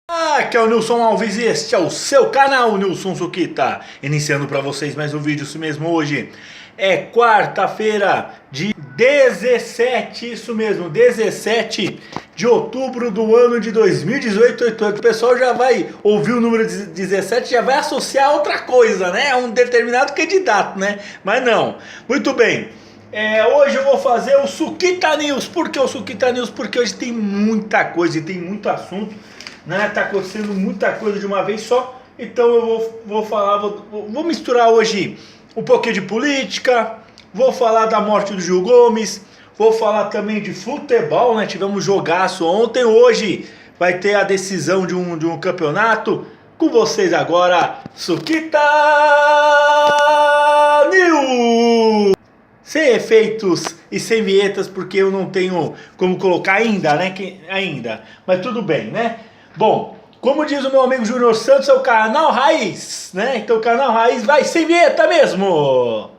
Aqui é o Nilson Alves e este é o seu canal Nilson Suquita. Iniciando para vocês mais um vídeo, isso mesmo, hoje é quarta-feira de 17, isso mesmo, 17 de outubro do ano de 2018. O pessoal já vai ouvir o número 17, já vai associar a outra coisa, né? A um determinado candidato, né? Mas não. Muito bem. Hoje eu vou fazer o Suquita News. Por que o Suquita News? Porque hoje tem muita coisa e tem muito assunto, né? Tá acontecendo muita coisa de uma vez só. Então eu vou misturar hoje um pouquinho de política, vou falar da morte do Gil Gomes, vou falar também de futebol, né? Tivemos jogaço ontem, hoje vai ter a decisão de um campeonato. Com vocês agora, Suquita News! Sem efeitos e sem vinhetas, porque eu não tenho como colocar ainda, né? Mas tudo bem, né? Bom, como diz o meu amigo Júnior Santos, é o canal Raiz, né? Então o canal Raiz vai sem vinheta mesmo.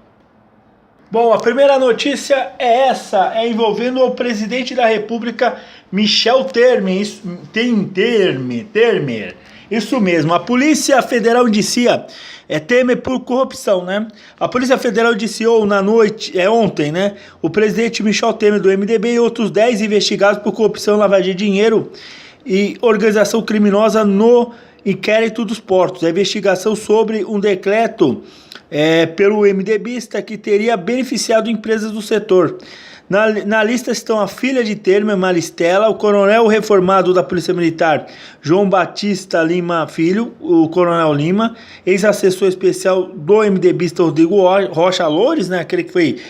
Bom, a primeira notícia é essa, é envolvendo o presidente da República, Michel Temer. Isso mesmo, a Polícia Federal indicia Temer por corrupção, né? A Polícia Federal indiciou ontem, né? O presidente Michel Temer do MDB e outros 10 investigados por corrupção, lavagem de dinheiro e organização criminosa no inquérito dos portos. A investigação sobre um decreto pelo MDBista que teria beneficiado empresas do setor. Na lista estão a filha de Temer, Maristela, o coronel reformado da Polícia Militar, João Batista Lima Filho, o coronel Lima, ex-assessor especial do MDBista Rodrigo Rocha Loures, né, aquele que foi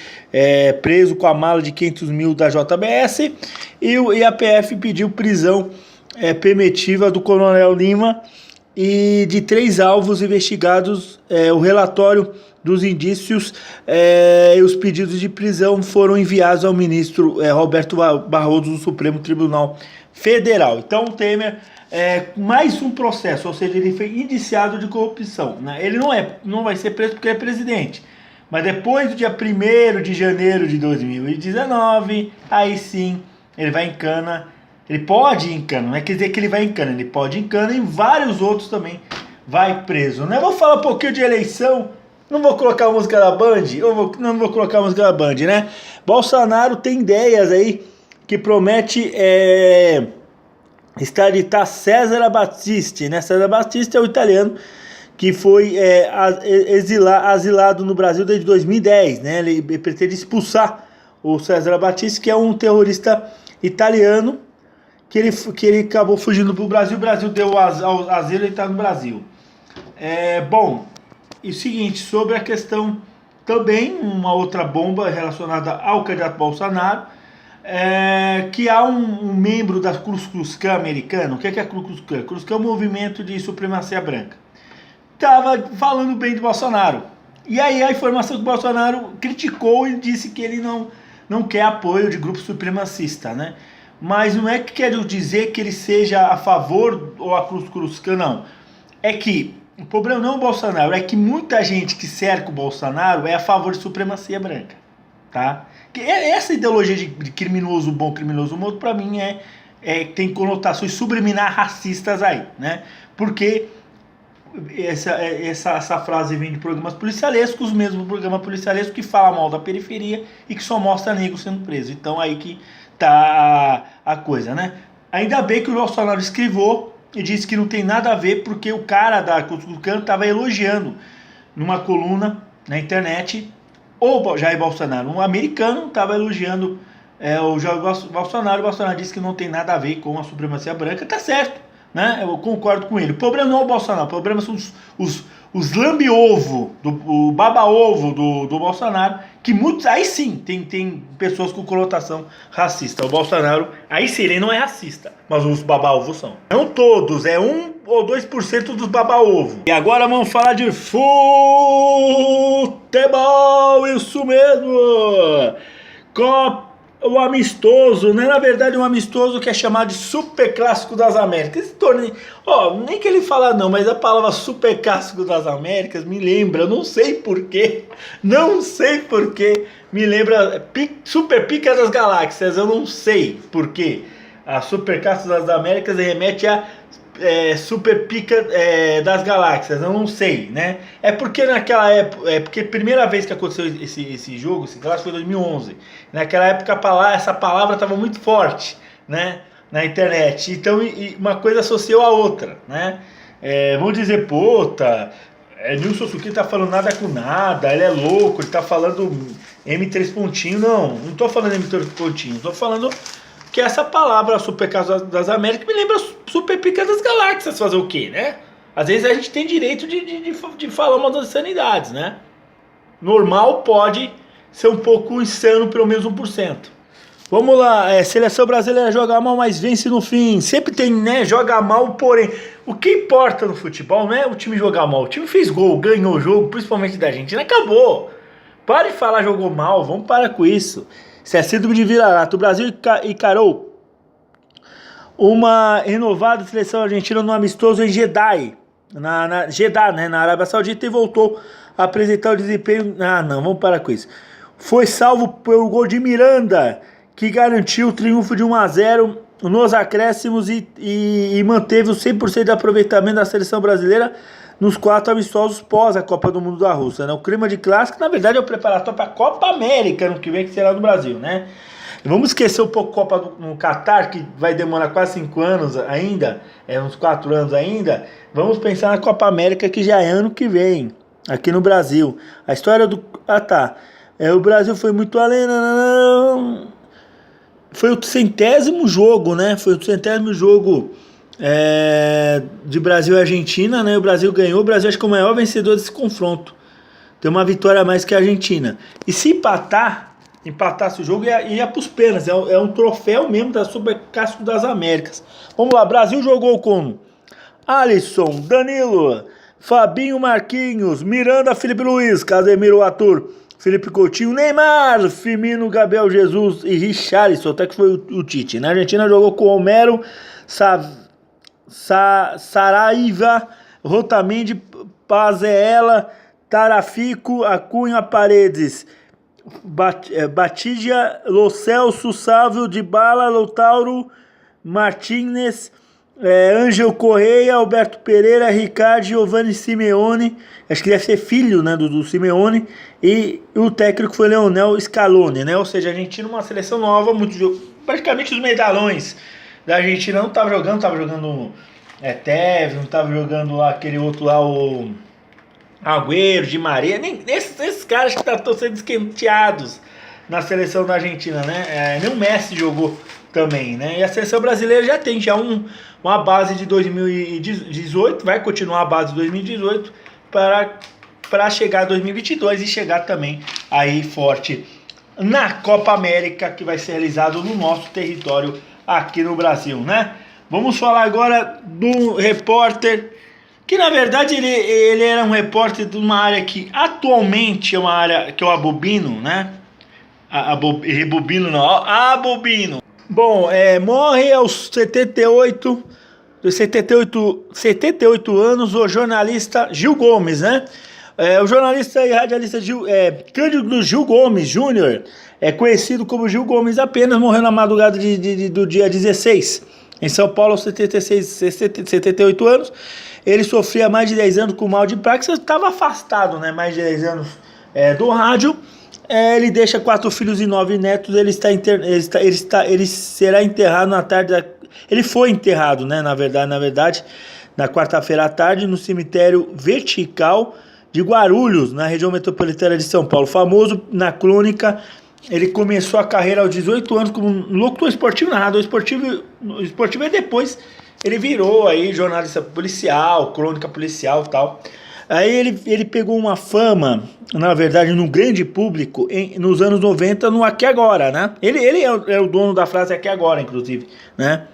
preso com a mala de 500 mil da JBS, e a PF pediu prisão preventiva do coronel Lima e de 3 alvos investigados. O relatório dos indícios e os pedidos de prisão foram enviados ao ministro Roberto Barroso do Supremo Tribunal Federal. Então o Temer mais um processo, ou seja, ele foi indiciado de corrupção, né? Ele não vai ser preso porque é presidente, mas depois do dia 1º de janeiro de 2019, aí sim ele vai em cana. Ele pode ir em cana, não é quer dizer que ele vai em cana, ele pode ir em cana, e vários outros também vai preso, né? Vou falar um pouquinho de eleição. Não vou colocar a música da Band? Não vou colocar a música da Band, né? Bolsonaro tem ideias aí que promete extraditar Cesare Battisti, né? Cesare Battisti é o italiano que foi asilado no Brasil desde 2010, né? Ele pretende expulsar o Cesare Battisti, que é um terrorista italiano que ele acabou fugindo para o Brasil. O Brasil deu asilo e está no Brasil. Bom, e o seguinte, sobre a questão também, uma outra bomba relacionada ao candidato Bolsonaro, que há um membro da Ku Klux Klan americano. O que é a Ku Klux Klan? Ku Klux Klan é um movimento de supremacia branca. Estava falando bem de Bolsonaro. E aí a informação que o Bolsonaro criticou e disse que ele não quer apoio de grupo supremacista, né? Mas não é que quer dizer que ele seja a favor ou a Ku Klux Klan, não. É que o problema não é o Bolsonaro, é que muita gente que cerca o Bolsonaro é a favor de supremacia branca, tá? Essa ideologia de criminoso bom, criminoso morto, pra mim tem conotações subliminar racistas aí, né? Porque essa frase vem de programas policialescos, os mesmos programas policialescos que falam mal da periferia e que só mostra negro sendo preso. Então aí que tá a coisa, né? Ainda bem que o Bolsonaro escrivou e disse que não tem nada a ver, porque o cara da Ku Klux Klan estava elogiando numa coluna na internet o Jair Bolsonaro. Um americano estava elogiando o Jair Bolsonaro. O Bolsonaro disse que não tem nada a ver com a supremacia branca. Tá certo, né? Eu concordo com ele. O problema não é o Bolsonaro, o problema são os lambe-ovo, o baba-ovo do Bolsonaro, que muitos, aí sim, tem pessoas com conotação racista. O Bolsonaro, aí sim, ele não é racista, mas os baba-ovo são. Não todos, 1 ou 2% dos baba-ovo. E agora vamos falar de futebol, isso mesmo! O amistoso, né? Na verdade, um amistoso que é chamado de Super Clássico das Américas. Esse torneio, nem que ele fala não, mas a palavra Super Clássico das Américas me lembra, não sei porquê, me lembra Super Pica das Galáxias, eu não sei porquê. A Super Clássico das Américas remete a super pica das galáxias, eu não sei, né? É porque naquela época, porque a primeira vez que aconteceu esse jogo, esse clássico foi em 2011. Naquela época essa palavra estava muito forte, né? Na internet. Então uma coisa associou a outra, né? Vamos dizer, Nilson Suki tá falando nada com nada, ele é louco, ele tá falando M3 pontinho, não tô falando M3 pontinho, tô falando que essa palavra Super Caso das Américas me lembra Super Pica das Galáxias, fazer o quê, né? Às vezes a gente tem direito de falar uma das insanidades, né? Normal pode ser um pouco insano, pelo menos 1%. Vamos lá, seleção brasileira joga mal, mas vence no fim. Sempre tem, né? Joga mal, porém. O que importa no futebol não é o time jogar mal. O time fez gol, ganhou o jogo, principalmente da Argentina, acabou. Para de falar jogou mal, vamos parar com isso. Isso é síndrome de vira-lata. O Brasil encarou uma renovada seleção argentina no amistoso em Jeddah, Jeddah, né, na Arábia Saudita, e voltou a apresentar o desempenho. Não, vamos parar com isso. Foi salvo pelo gol de Miranda, que garantiu o triunfo de 1-0 nos acréscimos e manteve o 100% de aproveitamento da seleção brasileira nos 4 amistosos pós a Copa do Mundo da Rússia, né? O clima de clássico, na verdade, é o preparatório para a Copa América, no que vem, que será no Brasil, né? Vamos esquecer um pouco a Copa no Catar, que vai demorar quase 5 anos ainda, uns 4 anos ainda. Vamos pensar na Copa América, que já é ano que vem, aqui no Brasil. A história do... o Brasil foi muito além... Foi o 100º jogo, né? Foi o 100º jogo de Brasil e Argentina, né? O Brasil ganhou. O Brasil acho que é o maior vencedor desse confronto. Tem uma vitória a mais que a Argentina. E se empatasse o jogo, ia para os pênaltis. É um troféu mesmo da Superclássico das Américas. Vamos lá, Brasil jogou com Alisson, Danilo, Fabinho, Marquinhos, Miranda, Felipe Luiz, Casemiro, Arthur, Felipe Coutinho, Neymar, Firmino, Gabriel Jesus e Richarlison, até que foi o Tite. Na Argentina jogou com Homero, Saraiva, Rotamendi, Pazeella, Tarafico, Acunha, Paredes, Batidia, Lo Celso, Sávio, Dybala, Lautaro, Martínez, Ângel Correia, Alberto Pereira, Ricardo, Giovanni Simeone, acho que deve ser filho, né, do Simeone, e o técnico foi Lionel Scaloni, né? Ou seja, a Argentina uma seleção nova, praticamente os medalhões da Argentina não estavam jogando, Tevez, não estava jogando lá aquele outro lá, o Agüero, Di Maria, nem esses caras que estão sendo esquenteados na seleção da Argentina, né? Nem o Messi jogou também, né? E a seleção brasileira já tem uma base de 2018, vai continuar a base de 2018 para chegar a 2022 e chegar também aí forte na Copa América, que vai ser realizado no nosso território aqui no Brasil, né? Vamos falar agora do repórter, que na verdade ele era um repórter de uma área que atualmente é uma área que eu abobino, né? Abobino. Bom, morre aos 78 anos o jornalista Gil Gomes, né? O jornalista e radialista Cândido Gil Gomes Júnior, conhecido como Gil Gomes apenas, morreu na madrugada do dia 16, em São Paulo, aos 78 anos. Ele sofria mais de 10 anos com mal de Parkinson, estava afastado, né? Mais de 10 anos do rádio. Ele deixa 4 filhos e 9 netos. Ele será enterrado na tarde ele foi enterrado, né, na verdade, na quarta-feira à tarde, no cemitério Vertical de Guarulhos, na região metropolitana de São Paulo. Famoso na crônica, ele começou a carreira aos 18 anos como locutor esportivo, narrador esportivo, e depois ele virou aí jornalista policial, crônica policial e tal. Aí ele pegou uma fama, na verdade, no grande público, nos anos 90, no Aqui Agora, né? Ele é o dono da frase Aqui Agora, inclusive, né?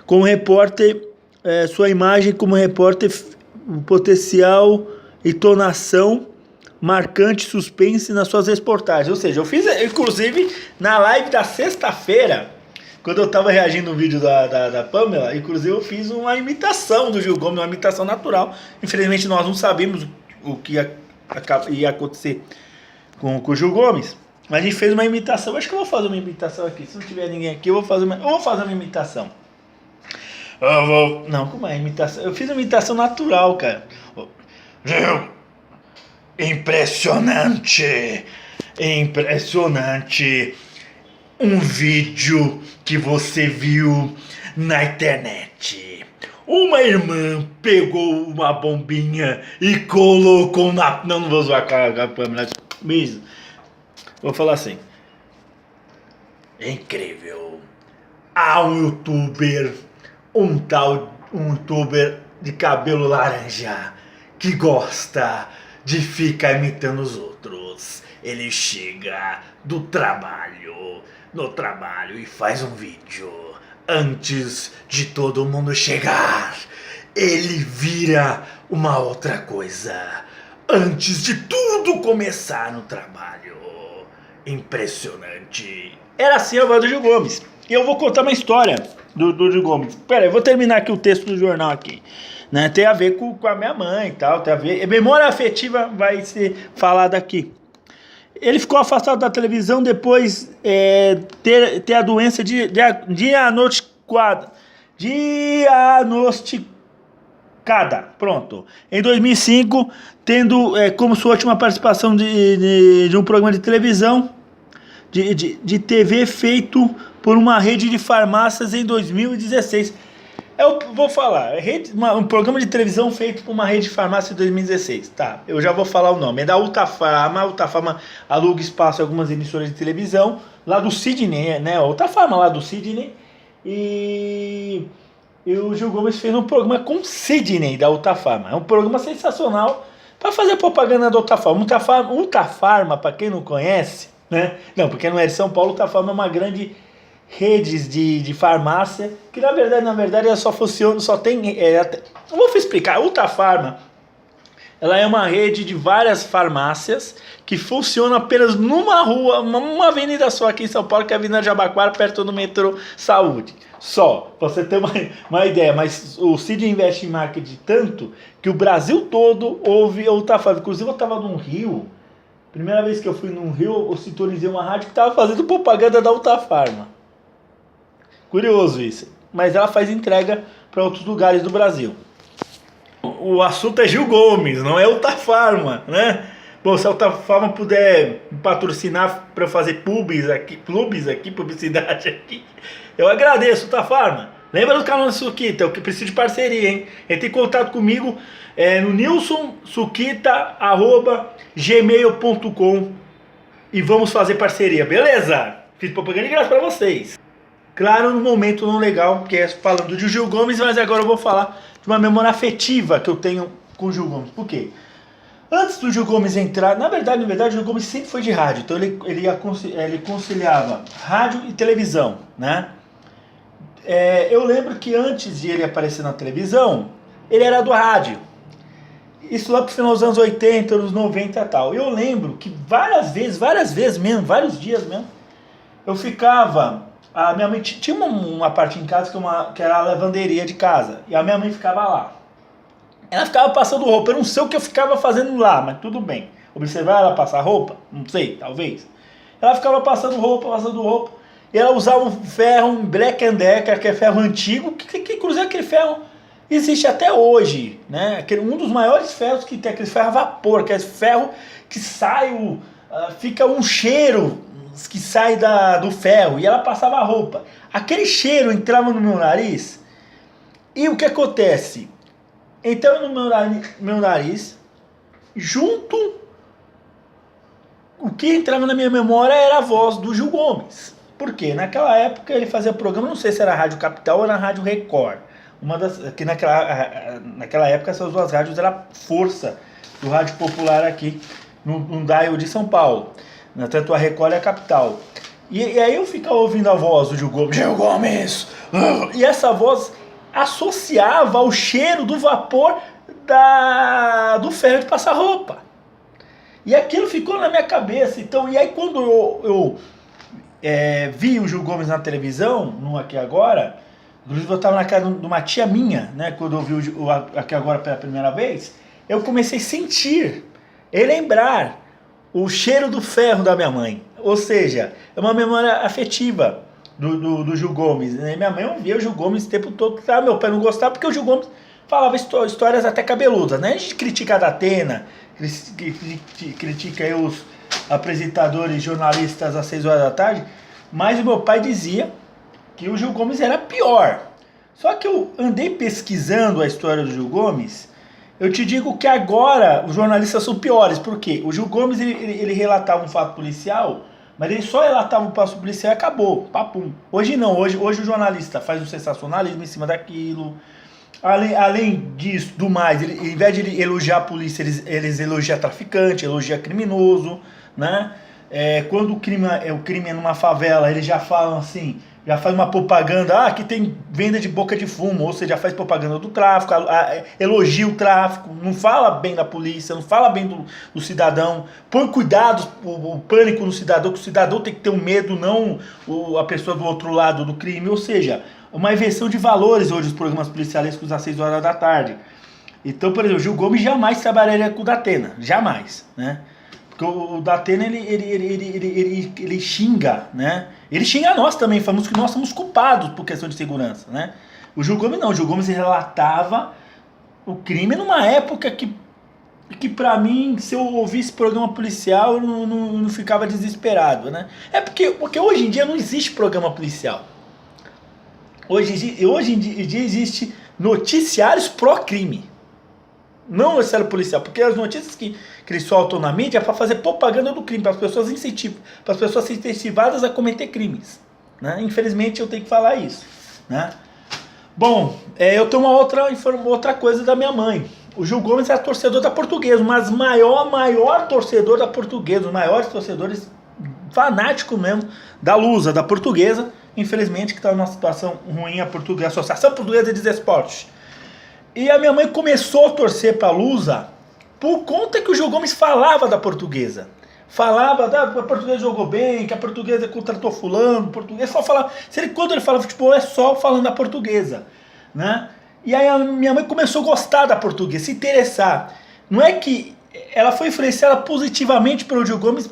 Como repórter, sua imagem como repórter, potencial, entonação, marcante, suspense nas suas reportagens. Ou seja, eu fiz, inclusive, na live da sexta-feira, quando eu estava reagindo no vídeo da Pamela, inclusive eu fiz uma imitação do Gil Gomes, uma imitação natural. Infelizmente nós não sabemos o que ia acontecer com o Gil Gomes, mas a gente fez uma imitação. Acho que eu vou fazer uma imitação aqui. Se não tiver ninguém aqui, eu vou fazer uma imitação. Não, como é imitação? Eu fiz uma imitação natural, cara. Viu? Impressionante! Impressionante! Um vídeo que você viu na internet. Uma irmã pegou uma bombinha e colocou na... Não vou zoar com a câmera. Mesmo. Vou falar assim. É incrível. Há um youtuber, um youtuber de cabelo laranja que gosta de ficar imitando os outros. Ele chega no trabalho e faz um vídeo. Antes de todo mundo chegar, ele vira uma outra coisa. Antes de tudo começar no trabalho. Impressionante. Era assim a voz do Gil Gomes. E eu vou contar uma história do Gil Gomes. Pera aí, eu vou terminar aqui o texto do jornal aqui. Né? Tem a ver com a minha mãe e tal. Tem a ver. Memória afetiva vai ser falada aqui. Ele ficou afastado da televisão depois ter a doença diagnosticada. Pronto. Em 2005, tendo como sua última participação de um programa de televisão, de TV feito por uma rede de farmácias em 2016. Eu vou falar, um programa de televisão feito por uma rede de farmácia em 2016. Tá, eu já vou falar o nome. É da Ultrafarma. A Ultrafarma aluga espaço em algumas emissoras de televisão, lá do Sidney, né? A Ultrafarma lá do Sidney. E o Gil Gomes fez um programa com o Sidney da Ultrafarma. É um programa sensacional para fazer propaganda da Ultrafarma. Ultrafarma, para quem não conhece, né? Não, porque não é de São Paulo, Ultrafarma é uma grande redes de farmácia, que na verdade ela só funciona, só tem... eu vou explicar. A Ultrafarma, ela é uma rede de várias farmácias que funciona apenas numa rua, uma avenida só aqui em São Paulo, que é a Avenida Jabaquara, perto do metrô Saúde. Só, pra você ter uma ideia. Mas o Cid investe em marketing tanto que o Brasil todo ouve a Ultrafarma. Inclusive eu estava num Rio, primeira vez que eu fui num Rio, eu sintonizei uma rádio que estava fazendo propaganda da Ultrafarma. Curioso isso. Mas ela faz entrega para outros lugares do Brasil. O assunto é Gil Gomes, não é Ultrafarma, né? Bom, se a Ultrafarma puder me patrocinar para fazer publicidade aqui, eu agradeço, Ultrafarma. Lembra do canal do Suquita, eu preciso de parceria, hein? Entre em contato comigo no nilsonsuquita@gmail.com e vamos fazer parceria, beleza? Fiz propaganda de graça para vocês. Claro, no momento não legal, que é falando de Gil Gomes, mas agora eu vou falar de uma memória afetiva que eu tenho com o Gil Gomes. Por quê? Antes do Gil Gomes entrar, na verdade, o Gil Gomes sempre foi de rádio, então ele conciliava rádio e televisão, né? Eu lembro que antes de ele aparecer na televisão, ele era do rádio. Isso lá pro final dos anos 80, anos 90 e tal. Eu lembro que várias vezes mesmo, vários dias mesmo, eu ficava... A minha mãe tinha uma parte em casa que era a lavanderia de casa. E a minha mãe ficava lá. Ela ficava passando roupa. Eu não sei o que eu ficava fazendo lá, mas tudo bem. Observar ela passar roupa? Não sei, talvez. Ela ficava passando roupa. E ela usava um ferro, um Black & Decker, que é ferro antigo. Que inclusive aquele ferro existe até hoje, né? Um dos maiores ferros que tem, aquele ferro a vapor. Aquele ferro que sai, fica um cheiro... que sai do ferro, e ela passava a roupa. Aquele cheiro entrava no meu nariz, e o que acontece? Entrava no meu nariz, junto, o que entrava na minha memória era a voz do Gil Gomes. Por quê? Naquela época ele fazia programa, não sei se era Rádio Capital ou era Rádio Record. Que naquela época essas duas rádios eram a força do rádio popular aqui no dial de São Paulo. Tanto a Record e a Capital. E aí eu ficava ouvindo a voz do Gil Gomes. E essa voz associava ao cheiro do vapor do ferro de passar roupa. E aquilo ficou na minha cabeça. Então, e aí quando eu vi o Gil Gomes na televisão, no Aqui Agora, inclusive eu estava na casa de uma tia minha, né, quando eu vi o Aqui Agora pela primeira vez, eu comecei a sentir e lembrar o cheiro do ferro da minha mãe. Ou seja, é uma memória afetiva. do Gil Gomes, né? Minha mãe ouvia o Gil Gomes o tempo todo, meu pai não gostava porque o Gil Gomes falava histórias até cabeludas, né? A gente critica a Datena, critica aí os apresentadores, jornalistas às 6 horas da tarde, mas o meu pai dizia que o Gil Gomes era pior. Só que eu andei pesquisando a história do Gil Gomes, eu te digo que agora os jornalistas são piores, porque o Gil Gomes ele relatava um fato policial, mas ele só relatava um fato policial e acabou, papum. Hoje não, hoje o jornalista faz um sensacionalismo em cima daquilo. Além disso, do mais, em vez de elogiar a polícia, eles elogiam traficante, elogiam criminoso, né? Quando o crime é numa favela, eles já falam assim, já faz uma propaganda, que tem venda de boca de fumo, ou seja, faz propaganda do tráfico, elogia o tráfico, não fala bem da polícia, não fala bem do cidadão, põe cuidado, o pânico no cidadão, que o cidadão tem que ter um medo, não a pessoa do outro lado do crime, ou seja, uma inversão de valores hoje os programas policialescos às 6 horas da tarde. Então, por exemplo, o Gil Gomes jamais trabalharia com o Datena, jamais, né? Porque o Datena, ele xinga, né? Ele xinga nós também, falamos que nós somos culpados por questão de segurança, né? O Gil Gomes não, o Gil Gomes relatava o crime numa época que pra mim, se eu ouvisse programa policial, eu não ficava desesperado, né? Porque hoje em dia não existe programa policial. Hoje em dia existe noticiários pró-crime. Não noticiário policial, porque as notícias que eles soltam na mídia é para fazer propaganda do crime, para as pessoas serem incentivadas a cometer crimes, né? Infelizmente eu tenho que falar isso, né? Bom, eu tenho outra coisa da minha mãe. O Gil Gomes era torcedor da Portuguesa, mas maior torcedor da Portuguesa, os maiores torcedores fanáticos mesmo da Lusa, da Portuguesa. Infelizmente que está numa situação ruim a Portuguesa, a Associação Portuguesa de Desportos. E a minha mãe começou a torcer para a Lusa por conta que o Gil Gomes falava da Portuguesa. Falava que a Portuguesa jogou bem, que a Portuguesa contratou fulano, Portuguesa só falava. Quando ele fala futebol é só falando da Portuguesa, né? E aí a minha mãe começou a gostar da Portuguesa, se interessar. Não é que ela foi influenciada positivamente pelo Gil Gomes.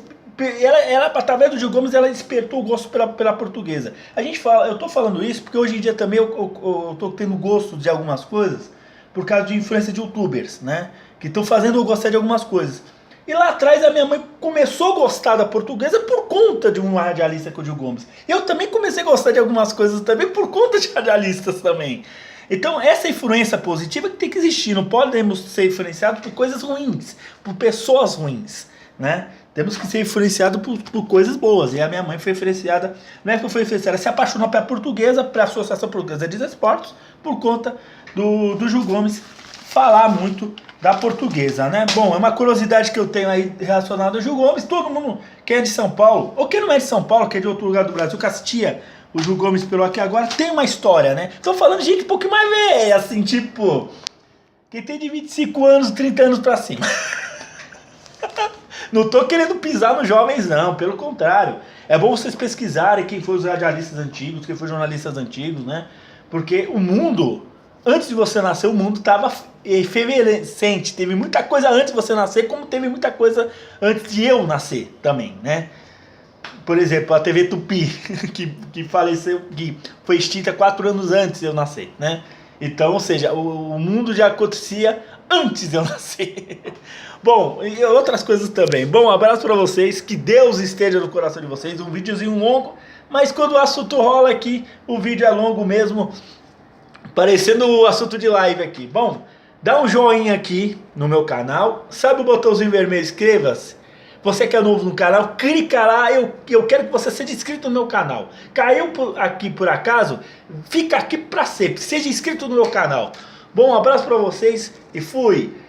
Ela, através do Gil Gomes, ela despertou o gosto pela Portuguesa. Eu tô falando isso porque hoje em dia também eu tô tendo gosto de algumas coisas por causa de influência de youtubers, né? Que estão fazendo eu gostar de algumas coisas. E lá atrás a minha mãe começou a gostar da Portuguesa por conta de um radialista que é o Gil Gomes. Eu também comecei a gostar de algumas coisas também por conta de radialistas também. Então essa influência positiva que tem que existir. Não podemos ser influenciados por coisas ruins, por pessoas ruins, né? Temos que ser influenciados por coisas boas. E a minha mãe foi influenciada, não é que foi influenciada, ela se apaixonou pela Portuguesa, pela Associação Portuguesa de Desportos, por conta do Gil Gomes falar muito da Portuguesa, né? Bom, é uma curiosidade que eu tenho aí relacionada ao Gil Gomes. Todo mundo que é de São Paulo, ou que não é de São Paulo, que é de outro lugar do Brasil, que assistia o Gil Gomes pelo Aqui Agora, tem uma história, né? Tô falando de gente um pouquinho mais velha, assim, tipo, quem tem de 25 anos, 30 anos pra cima. Não tô querendo pisar nos jovens, não, pelo contrário. É bom vocês pesquisarem quem foi os radialistas antigos, quem foi jornalistas antigos, né? Porque o mundo, antes de você nascer, o mundo estava efervescente. Teve muita coisa antes de você nascer, como teve muita coisa antes de eu nascer também, né? Por exemplo, a TV Tupi, que faleceu, que foi extinta 4 anos antes de eu nascer, né? Então, ou seja, o mundo já acontecia antes de eu nascer. Bom, e outras coisas também. Bom, um abraço pra vocês, que Deus esteja no coração de vocês. Um videozinho longo, mas quando o assunto rola aqui, o vídeo é longo mesmo, parecendo o assunto de live aqui. Bom, dá um joinha aqui no meu canal, sabe o botãozinho vermelho, inscreva-se. Você que é novo no canal, clica lá, eu quero que você seja inscrito no meu canal. Caiu aqui por acaso, fica aqui pra sempre, seja inscrito no meu canal. Bom, um abraço pra vocês e fui!